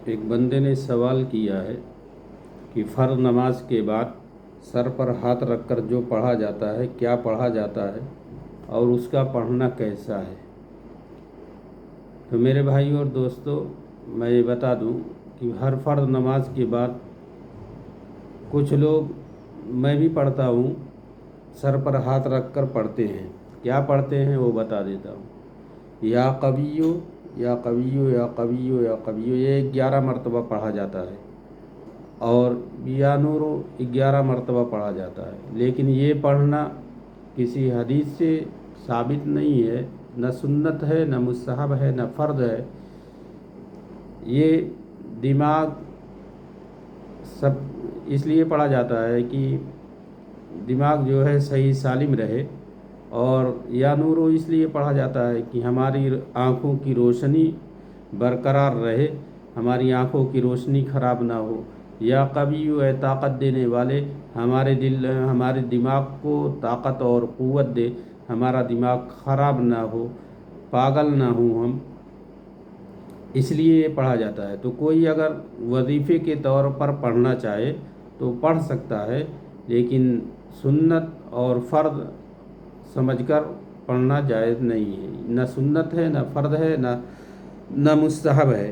ایک بندے نے سوال کیا ہے کہ فرض نماز کے بعد سر پر ہاتھ رکھ کر جو پڑھا جاتا ہے کیا پڑھا جاتا ہے اور اس کا پڑھنا کیسا ہے۔ تو میرے بھائیوں اور دوستوں، میں یہ بتا دوں کہ ہر فرض نماز کے بعد کچھ لوگ، میں بھی پڑھتا ہوں، سر پر ہاتھ رکھ کر پڑھتے ہیں۔ کیا پڑھتے ہیں وہ بتا دیتا ہوں۔ یا قویو یا قویو یا قویو یا قویو، یہ 11 مرتبہ پڑھا جاتا ہے، اور یا نورو 11 مرتبہ پڑھا جاتا ہے۔ لیکن یہ پڑھنا کسی حدیث سے ثابت نہیں ہے، نہ سنت ہے، نہ مستحب ہے، نہ فرض ہے۔ یہ دماغ سب اس لیے پڑھا جاتا ہے کہ دماغ جو ہے صحیح سالم رہے، اور یا نورو اس لیے پڑھا جاتا ہے کہ ہماری آنکھوں کی روشنی برقرار رہے، ہماری آنکھوں کی روشنی خراب نہ ہو۔ یا قویو ہے طاقت دینے والے، ہمارے دماغ کو طاقت اور قوت دے، ہمارا دماغ خراب نہ ہو، پاگل نہ ہوں ہم، اس لیے یہ پڑھا جاتا ہے۔ تو کوئی اگر وظیفے کے طور پر پڑھنا چاہے تو پڑھ سکتا ہے، لیکن سنت اور فرض سمجھ کر پڑھنا جائز نہیں ہے۔ نہ سنت ہے، نہ فرض ہے، نہ مستحب ہے،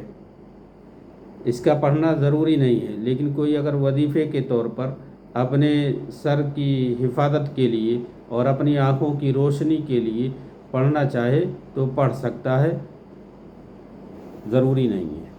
اس کا پڑھنا ضروری نہیں ہے۔ لیکن کوئی اگر وظیفے کے طور پر اپنے سر کی حفاظت کے لیے اور اپنی آنکھوں کی روشنی کے لیے پڑھنا چاہے تو پڑھ سکتا ہے، ضروری نہیں ہے۔